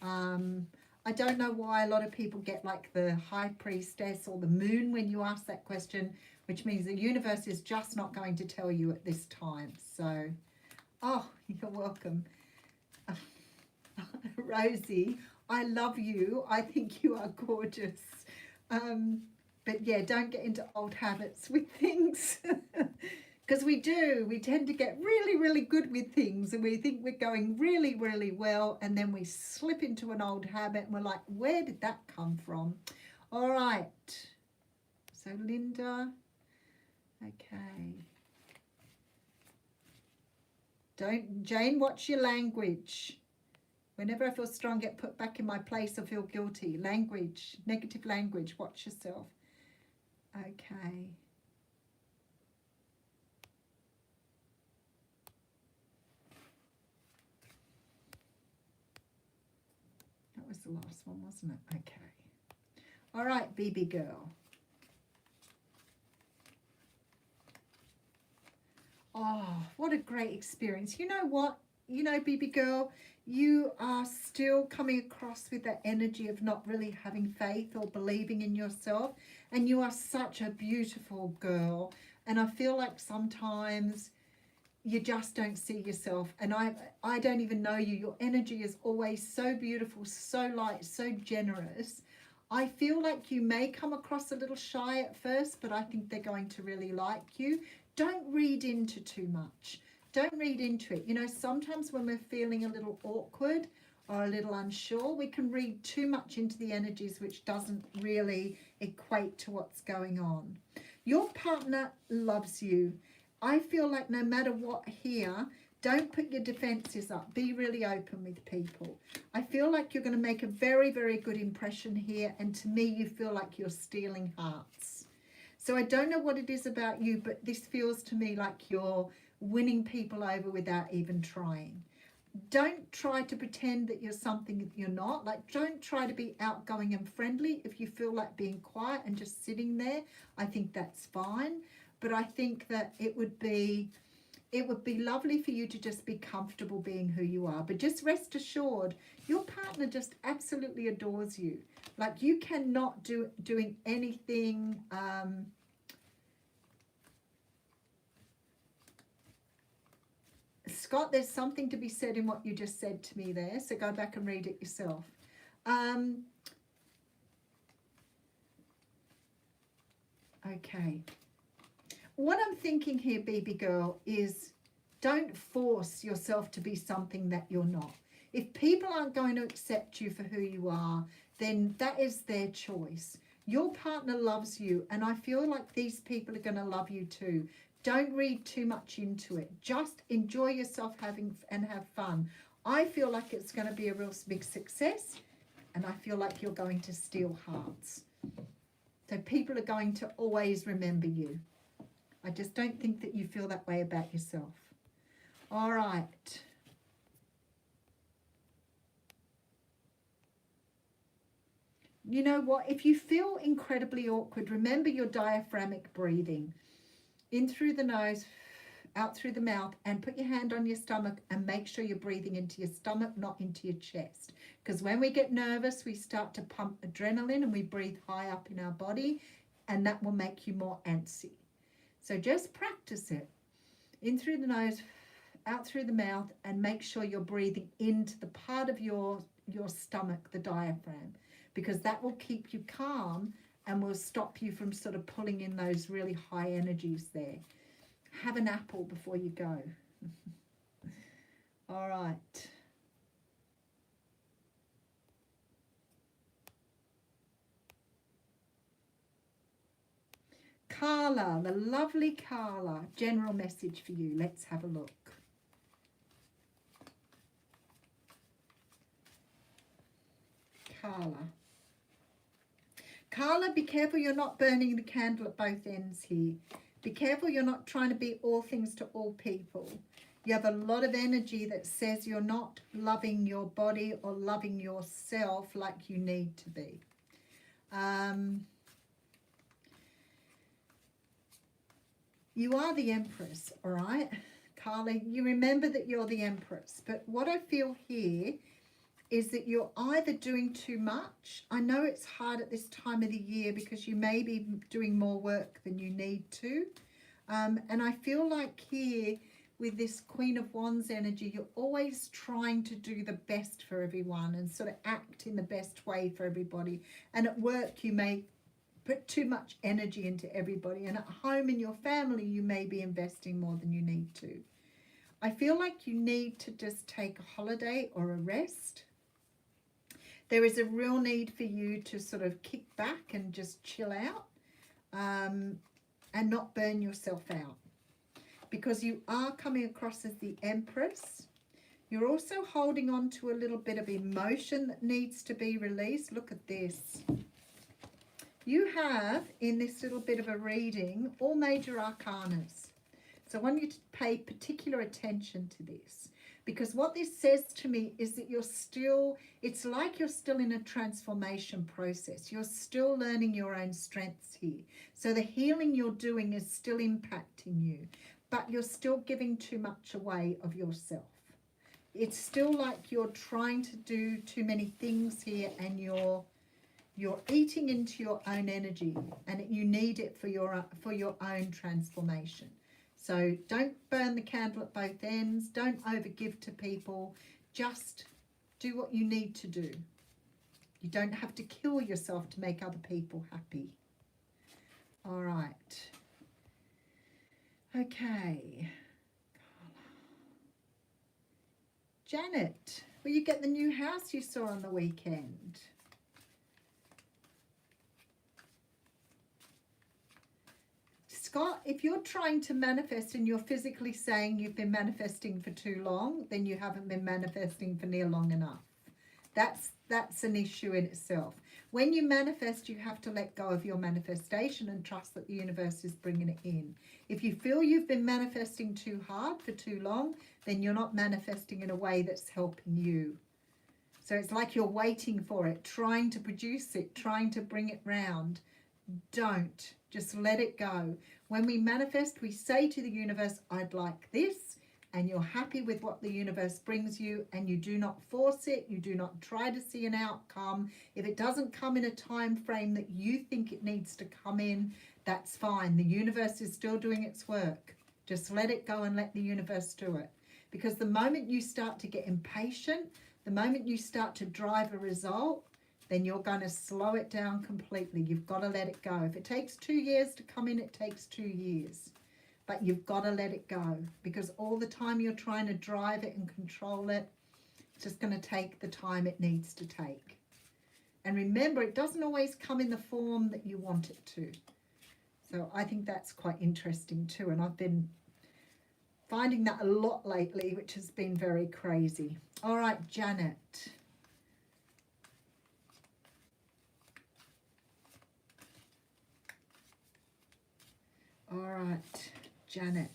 I don't know why a lot of people get like the High Priestess or the Moon when you ask that question, which means the universe is just not going to tell you at this time. So, oh, you're welcome. Rosie, I love you. I think you are gorgeous. But yeah, don't get into old habits with things. Because we tend to get really, really good with things and we think we're going really, really well, and then we slip into an old habit and we're like, where did that come from? All right. So Linda, okay. Jane, watch your language. Whenever I feel strong, get put back in my place or feel guilty. Language, negative language, watch yourself. Okay. That was the last one, wasn't it? Okay. All right, BB girl. Oh, what a great experience. You know what? You know, BB girl, you are still coming across with that energy of not really having faith or believing in yourself. And you are such a beautiful girl. And I feel like sometimes you just don't see yourself. And I don't even know you. Your energy is always so beautiful, so light, so generous. I feel like you may come across a little shy at first, but I think they're going to really like you. Don't read into too much. Don't read into it. You know, sometimes when we're feeling a little awkward or a little unsure, we can read too much into the energies, which doesn't really equate to what's going on. Your partner loves you. I feel like no matter what here, don't put your defenses up. Be really open with people. I feel like you're going to make a very, very good impression here. And to me, you feel like you're stealing hearts. So I don't know what it is about you, but this feels to me like you're winning people over without even trying. Don't try to pretend that you're something that you're not. Like, don't try to be outgoing and friendly. If you feel like being quiet and just sitting there, I think that's fine. But I think that it would be lovely for you to just be comfortable being who you are. But just rest assured, your partner just absolutely adores you. Like, you cannot doing anything Scott, there's something to be said in what you just said to me there, so go back and read it yourself. Okay. What I'm thinking here, BB girl, is don't force yourself to be something that you're not. If people aren't going to accept you for who you are, then that is their choice. Your partner loves you, and I feel like these people are going to love you too. Don't read too much into it. Just enjoy yourself and have fun. I feel like it's going to be a real big success, and I feel like you're going to steal hearts. So people are going to always remember you. I just don't think that you feel that way about yourself. All right. You know what? If you feel incredibly awkward, remember your diaphragmatic breathing. In through the nose, out through the mouth, and put your hand on your stomach and make sure you're breathing into your stomach, not into your chest. Because when we get nervous, we start to pump adrenaline and we breathe high up in our body, and that will make you more antsy. So just practice it. In through the nose, out through the mouth, and make sure you're breathing into the part of your stomach, the diaphragm, because that will keep you calm and will stop you from sort of pulling in those really high energies there. Have an apple before you go. All right. Carla, the lovely Carla, general message for you. Let's have a look. Carla, be careful you're not burning the candle at both ends here. Be careful you're not trying to be all things to all people. You have a lot of energy that says you're not loving your body or loving yourself like you need to be. You are the Empress, all right? Carly, you remember that you're the Empress. But what I feel here is that you're either doing too much. I know it's hard at this time of the year because you may be doing more work than you need to. And I feel like here with this Queen of Wands energy, you're always trying to do the best for everyone and sort of act in the best way for everybody. And at work, you may put too much energy into everybody. And at home in your family, you may be investing more than you need to. I feel like you need to just take a holiday or a rest. There is a real need for you to sort of kick back and just chill out and not burn yourself out. Because you are coming across as the Empress. You're also holding on to a little bit of emotion that needs to be released. Look at this. You have, in this little bit of a reading, all major arcanas. So I want you to pay particular attention to this. Because what this says to me is that you're still, it's like you're still in a transformation process. You're still learning your own strengths here. So the healing you're doing is still impacting you, but you're still giving too much away of yourself. It's still like you're trying to do too many things here and you're eating into your own energy and you need it for your own transformation. So don't burn the candle at both ends. Don't overgive to people. Just do what you need to do. You don't have to kill yourself to make other people happy. All right. Okay. Janet, will you get the new house you saw on the weekend? Scott, if you're trying to manifest and you're physically saying you've been manifesting for too long, then you haven't been manifesting for near long enough. That's an issue in itself. When you manifest, you have to let go of your manifestation and trust that the universe is bringing it in. If you feel you've been manifesting too hard for too long, then you're not manifesting in a way that's helping you. So it's like you're waiting for it, trying to produce it, trying to bring it round. Don't. Just let it go. When we manifest, we say to the universe, I'd like this, and you're happy with what the universe brings you, and you do not force it. You do not try to see an outcome. If it doesn't come in a time frame that you think it needs to come in, that's fine. The universe is still doing its work. Just let it go and let the universe do it. Because the moment you start to get impatient, the moment you start to drive a result, then you're going to slow it down completely. You've got to let it go. If it takes 2 years to come in, it takes 2 years. But you've got to let it go, because all the time you're trying to drive it and control it, it's just going to take the time it needs to take. And remember, it doesn't always come in the form that you want it to. So I think that's quite interesting too. And I've been finding that a lot lately, which has been very crazy. All right, Janet. All right, Janet.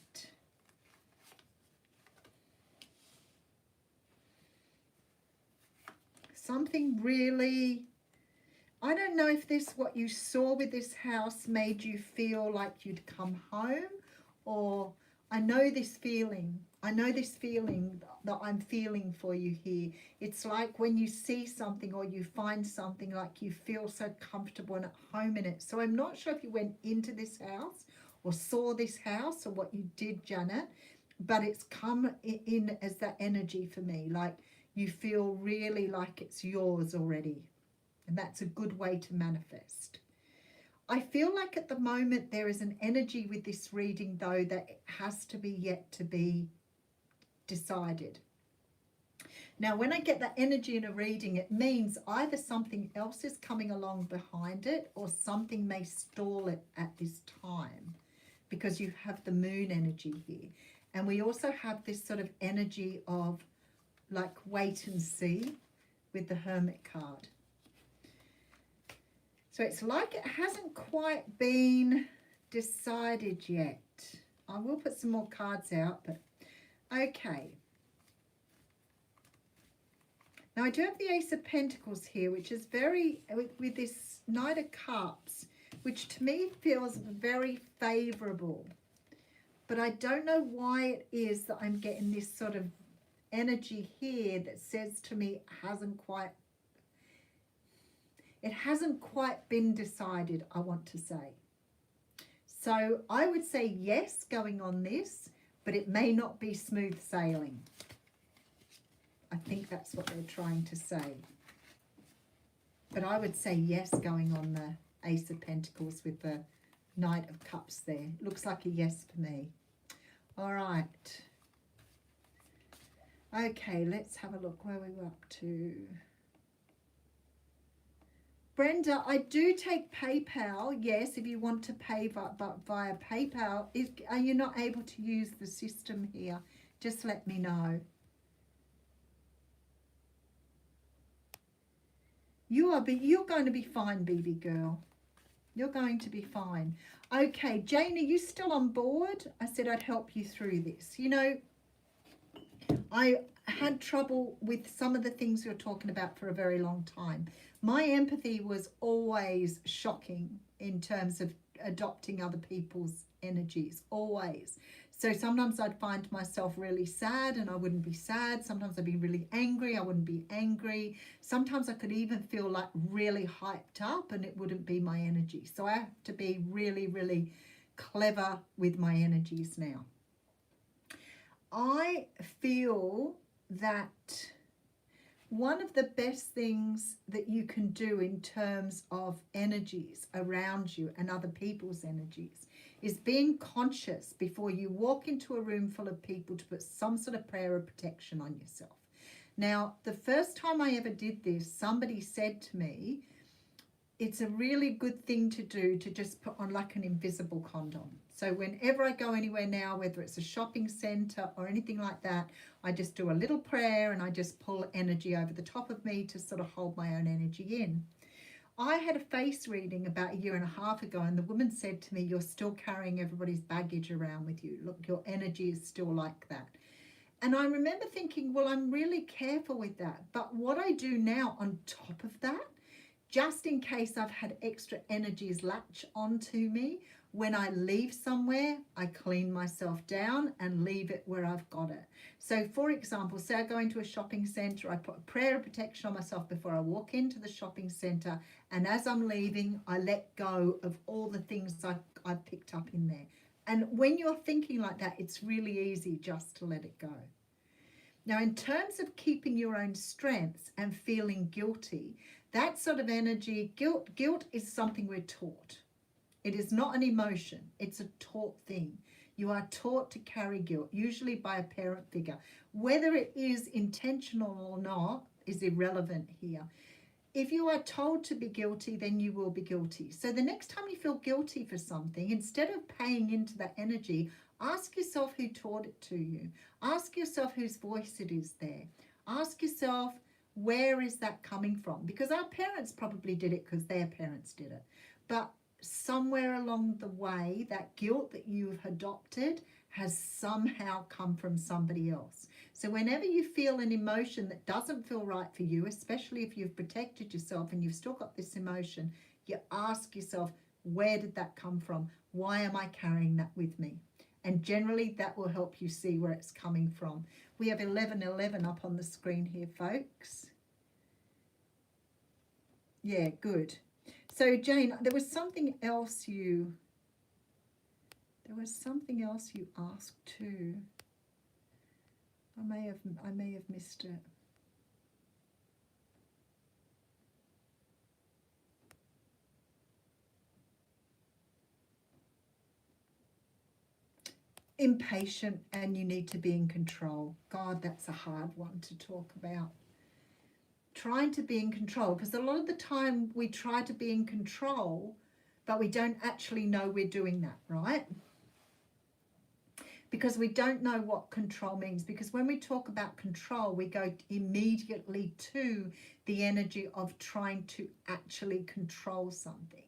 Something really, I don't know if this, what you saw with this house made you feel like you'd come home, or I know this feeling that I'm feeling for you here. It's like when you see something or you find something, like you feel so comfortable and at home in it. So I'm not sure if you went into this house or saw this house or what you did, Janet, but it's come in as that energy for me, like you feel really like it's yours already. And that's a good way to manifest. I feel like at the moment there is an energy with this reading, though, that it has to be yet to be decided. Now, when I get that energy in a reading, it means either something else is coming along behind it or something may stall it at this time, because you have the moon energy here. And we also have this sort of energy of like wait and see with the Hermit card. So it's like it hasn't quite been decided yet. I will put some more cards out, but okay. Now I do have the Ace of Pentacles here, which is very, with this Knight of Cups, which to me feels very favourable. But I don't know why it is that I'm getting this sort of energy here that says to me it hasn't quite been decided, I want to say. So I would say yes going on this, but it may not be smooth sailing. I think that's what they're trying to say. But I would say yes going on the Ace of Pentacles with the Knight of Cups there. Looks like a yes for me. All right. Okay, let's have a look where we were up to. Brenda, I do take PayPal. Yes, if you want to pay via PayPal. Are you not able to use the system here? Just let me know. You're going to be fine, BB girl. You're going to be fine. Okay, Jane, are you still on board? I said I'd help you through this. You know, I had trouble with some of the things you're talking about for a very long time. My empathy was always shocking in terms of adopting other people's energies, always. So sometimes I'd find myself really sad and I wouldn't be sad. Sometimes I'd be really angry, I wouldn't be angry. Sometimes I could even feel like really hyped up and it wouldn't be my energy. So I have to be really, really clever with my energies now. I feel that one of the best things that you can do in terms of energies around you and other people's energies is being conscious before you walk into a room full of people to put some sort of prayer of protection on yourself. Now, the first time I ever did this, somebody said to me, it's a really good thing to do to just put on like an invisible condom. So whenever I go anywhere now, whether it's a shopping centre or anything like that, I just do a little prayer and I just pull energy over the top of me to sort of hold my own energy in. I had a face reading about 1.5 years ago and the woman said to me, you're still carrying everybody's baggage around with you. Look, your energy is still like that. And I remember thinking, well, I'm really careful with that. But what I do now on top of that, just in case I've had extra energies latch onto me, when I leave somewhere, I clean myself down and leave it where I've got it. So for example, say I go into a shopping centre, I put a prayer of protection on myself before I walk into the shopping centre, and as I'm leaving, I let go of all the things I've picked up in there. And when you're thinking like that, it's really easy just to let it go. Now, in terms of keeping your own strengths and feeling guilty, that sort of energy, guilt is something we're taught. It is not an emotion. It's a taught thing. You are taught to carry guilt, usually by a parent figure. Whether it is intentional or not is irrelevant here. If you are told to be guilty, then you will be guilty. So the next time you feel guilty for something, instead of paying into that energy, ask yourself who taught it to you. Ask yourself whose voice it is there. Ask yourself, where is that coming from? Because our parents probably did it because their parents did it. But somewhere along the way, that guilt that you've adopted has somehow come from somebody else. So whenever you feel an emotion that doesn't feel right for you, especially if you've protected yourself and you've still got this emotion, you ask yourself, where did that come from? Why am I carrying that with me? And generally that will help you see where it's coming from. We have 1111 up on the screen here, folks. Yeah, good. So Jane, there was something else you asked too. I may have missed it. Impatient and you need to be in control. God, that's a hard one to talk about. Trying to be in control, because a lot of the time we try to be in control, but we don't actually know we're doing that, right? Because we don't know what control means. Because when we talk about control, we go immediately to the energy of trying to actually control something.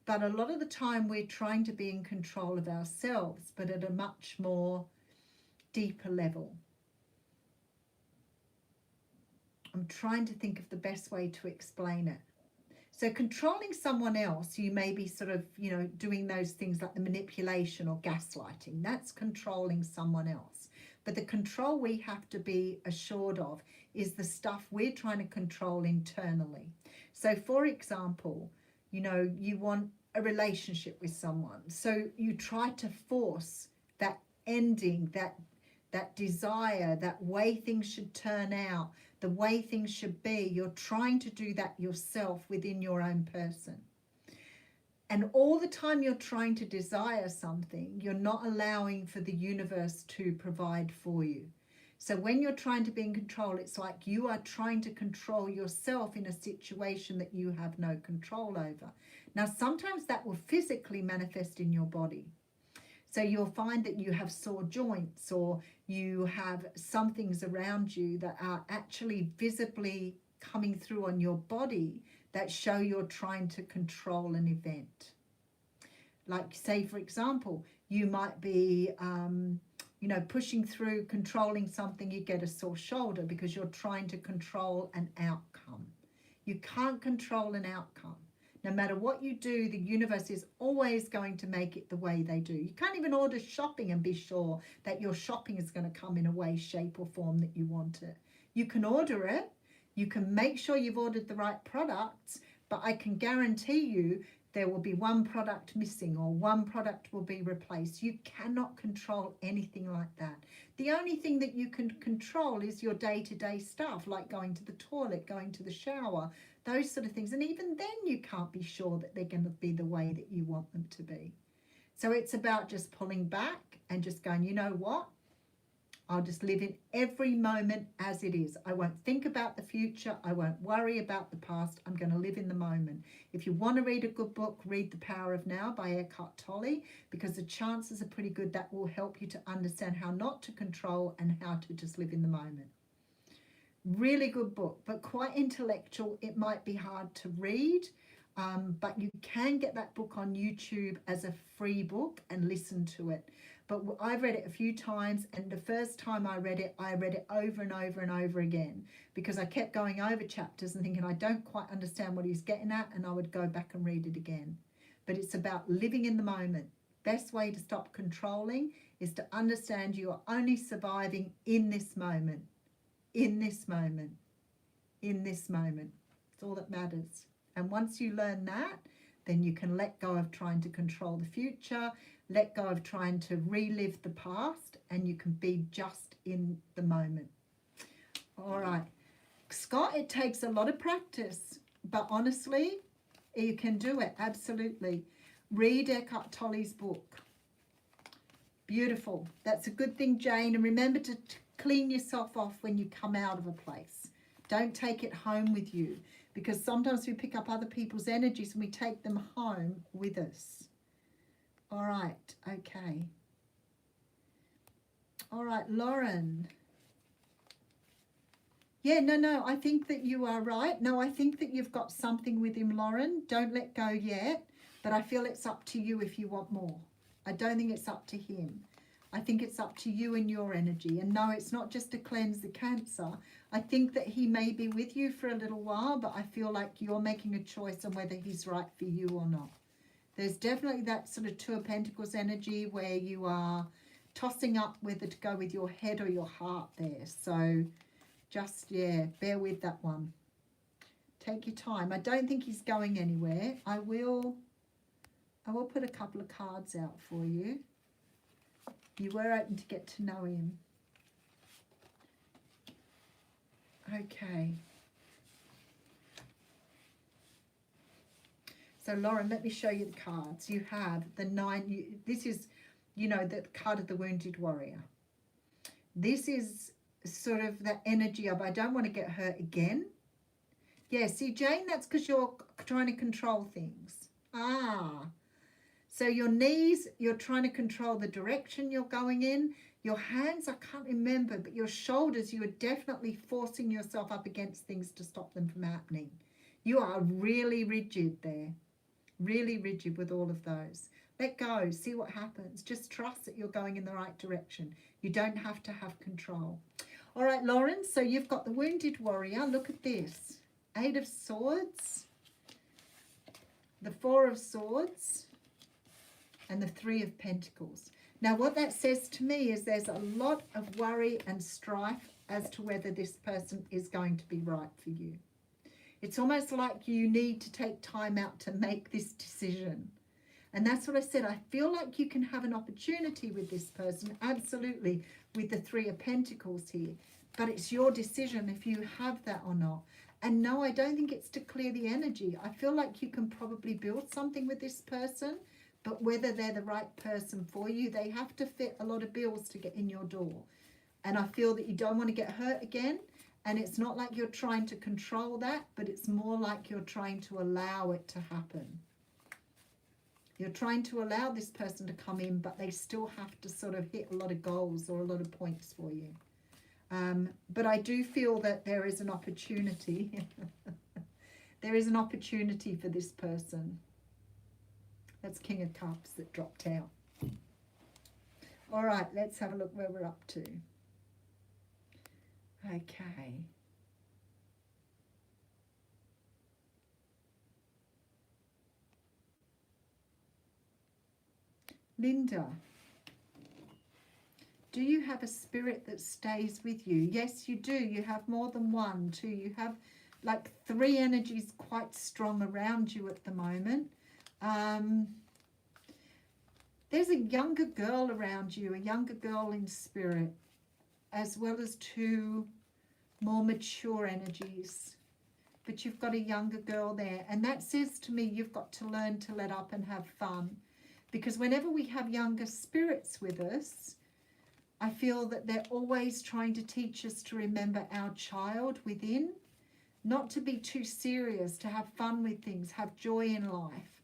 But a lot of the time we're trying to be in control of ourselves, but at a much more deeper level. I'm trying to think of the best way to explain it. So controlling someone else, you may be sort of, doing those things like the manipulation or gaslighting. That's controlling someone else. But the control we have to be assured of is the stuff we're trying to control internally. So for example, you want a relationship with someone. So you try to force that ending, that desire, that way things should turn out, the way things should be. You're trying to do that yourself within your own person. And all the time you're trying to desire something, you're not allowing for the universe to provide for you. So when you're trying to be in control, it's like you are trying to control yourself in a situation that you have no control over. Now, sometimes that will physically manifest in your body. So you'll find that you have sore joints, or you have some things around you that are actually visibly coming through on your body that show you're trying to control an event. Like, say, for example, you might be, pushing through, controlling something, you get a sore shoulder because you're trying to control an outcome. You can't control an outcome. No matter what you do, the universe is always going to make it the way they do. You can't even order shopping and be sure that your shopping is going to come in a way, shape or form that you want it. You can order it. You can make sure you've ordered the right products, but I can guarantee you there will be one product missing or one product will be replaced. You cannot control anything like that. The only thing that you can control is your day-to-day stuff, like going to the toilet, going to the shower, those sort of things. And even then you can't be sure that they're going to be the way that you want them to be. So it's about just pulling back and just going, you know what? I'll just live in every moment as it is. I won't think about the future. I won't worry about the past. I'm going to live in the moment. If you want to read a good book, read The Power of Now by Eckhart Tolle, because the chances are pretty good that will help you to understand how not to control and how to just live in the moment. Really good book, but quite intellectual. It might be hard to read, but you can get that book on YouTube as a free book and listen to it. But I've read it a few times, and the first time I read it over and over and over again, because I kept going over chapters and thinking I don't quite understand what he's getting at, and I would go back and read it again. But it's about living in the moment. Best way to stop controlling is to understand you are only surviving in this moment, in this moment, in this moment. It's all that matters. And once you learn that, then you can let go of trying to control the future, let go of trying to relive the past, and you can be just in the moment. All right. Scott, it takes a lot of practice, but honestly, you can do it. Absolutely. Read Eckhart Tolle's book. Beautiful. That's a good thing, Jane. And remember to clean yourself off when you come out of a place. Don't take it home with you, because sometimes we pick up other people's energies and we take them home with us. All right. Okay. All right, Lauren. Yeah, no, I think that you are right. No, I think that you've got something with him, Lauren. Don't let go yet, but I feel it's up to you if you want more. I don't think it's up to him. I think it's up to you and your energy. And no, it's not just to cleanse the cancer. I think that he may be with you for a little while, but I feel like you're making a choice on whether he's right for you or not. There's definitely that sort of Two of Pentacles energy where you are tossing up whether to go with your head or your heart there. So just, yeah, bear with that one. Take your time. I don't think he's going anywhere. I will put a couple of cards out for you. You were open to get to know him. Okay. So, Lauren, let me show you the cards. You have the 9. This is, the card of the Wounded Warrior. This is sort of the energy of, I don't want to get hurt again. Yeah, see, Jane, that's because you're trying to control things. So your knees, you're trying to control the direction you're going in. Your hands, I can't remember, but your shoulders, you are definitely forcing yourself up against things to stop them from happening. You are really rigid there. Really rigid with all of those. Let go, see what happens. Just trust that you're going in the right direction. You don't have to have control. All right, Lauren, so you've got the Wounded Warrior. Look at this. 8 of Swords, the 4 of Swords, and the 3 of Pentacles. Now, what that says to me is there's a lot of worry and strife as to whether this person is going to be right for you. It's almost like you need to take time out to make this decision. And that's what I said. I feel like you can have an opportunity with this person, absolutely, with the 3 of Pentacles here. But it's your decision if you have that or not. And no, I don't think it's to clear the energy. I feel like you can probably build something with this person, but whether they're the right person for you, they have to fit a lot of bills to get in your door. And I feel that you don't want to get hurt again. And it's not like you're trying to control that, but it's more like you're trying to allow it to happen. You're trying to allow this person to come in, but they still have to sort of hit a lot of goals or a lot of points for you. But I do feel that there is an opportunity. There is an opportunity for this person. That's King of Cups that dropped out. All right, let's have a look where we're up to. Okay. Linda, do you have a spirit that stays with you? Yes, you do. You have more than 1, 2. You have like 3 energies quite strong around you at the moment. There's a younger girl around you, a younger girl in spirit, as well as 2 more mature energies. But you've got a younger girl there. And that says to me you've got to learn to let up and have fun. Because whenever we have younger spirits with us, I feel that they're always trying to teach us to remember our child within, not to be too serious, to have fun with things, have joy in life.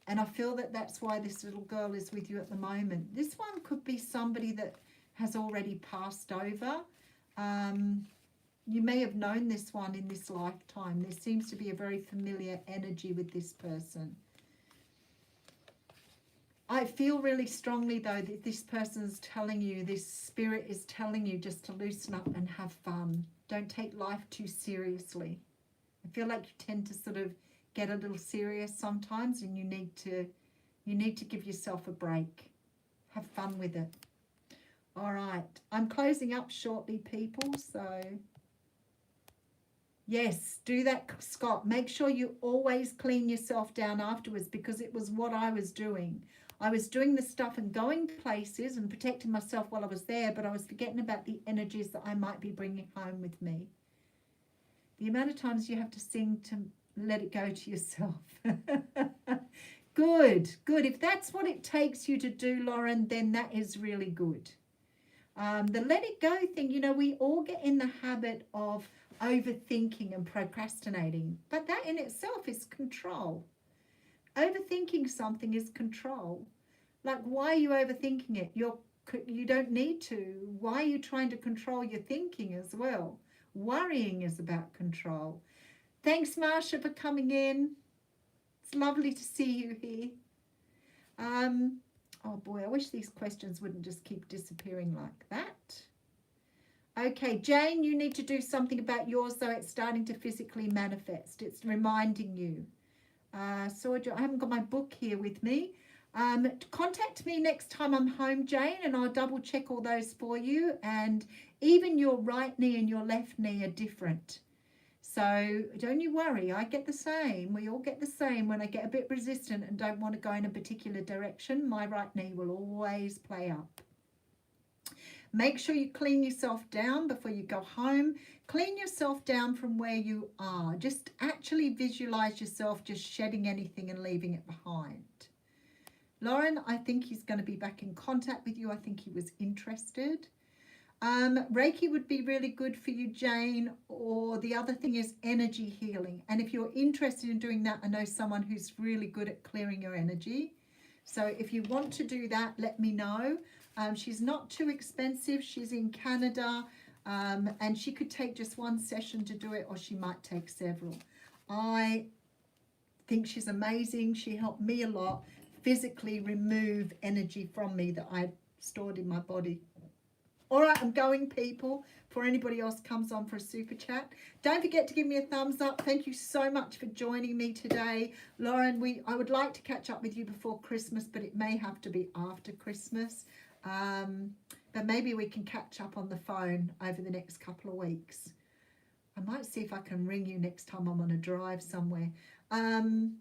And I feel that that's why this little girl is with you at the moment. This one could be somebody that has already passed over. You may have known this one in this lifetime. There seems to be a very familiar energy with this person. I feel really strongly, though, that this person's telling you, this spirit is telling you just to loosen up and have fun. Don't take life too seriously. I feel like you tend to sort of get a little serious sometimes, and you need to give yourself a break. Have fun with it. All right. I'm closing up shortly, people, so yes, do that, Scott. Make sure you always clean yourself down afterwards, because it was what I was doing. I was doing the stuff and going places and protecting myself while I was there, but I was forgetting about the energies that I might be bringing home with me. The amount of times you have to sing to let it go to yourself. Good, good. If that's what it takes you to do, Lauren, then that is really good. The let it go thing, you know, we all get in the habit of overthinking and procrastinating, but that in itself is control. Overthinking something is control. Like, why are you overthinking it? You don't need to. Why are you trying to control your thinking as well? Worrying is about control. Thanks, Marsha, for coming in. It's lovely to see you here. Oh boy, I wish these questions wouldn't just keep disappearing like that. Okay, Jane, you need to do something about yours, though. It's starting to physically manifest. It's reminding you. So I haven't got my book here with me. Contact me next time I'm home, Jane, and I'll double check all those for you. And even your right knee and your left knee are different. So don't you worry, I get the same. We all get the same. When I get a bit resistant and don't want to go in a particular direction, my right knee will always play up. Make sure you clean yourself down before you go home. Clean yourself down from where you are. Just actually visualize yourself just shedding anything and leaving it behind. Lauren, I think he's going to be back in contact with you. I think he was interested. Reiki would be really good for you, Jane, or the other thing is energy healing. And if you're interested in doing that, I know someone who's really good at clearing your energy. So if you want to do that, let me know. She's not too expensive. She's in Canada, and she could take just one session to do it, or she might take several. I think she's amazing. She helped me a lot physically remove energy from me that I stored in my body. All right, I'm going, people. Before anybody else comes on for a super chat, don't forget to give me a thumbs up. Thank you so much for joining me today, Lauren. I would like to catch up with you before Christmas, but it may have to be after Christmas. But maybe we can catch up on the phone over the next couple of weeks. I might see if I can ring you next time I'm on a drive somewhere. And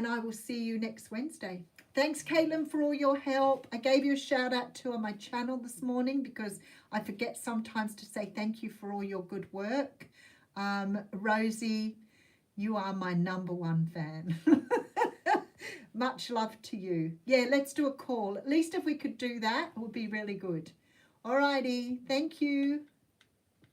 I will see you next Wednesday. Thanks, Caitlin, for all your help. I gave you a shout out too on my channel this morning because I forget sometimes to say thank you for all your good work. Rosie, you are my #1 fan. Much love to you. Yeah, let's do a call. At least if we could do that, it would be really good. Alrighty, thank you.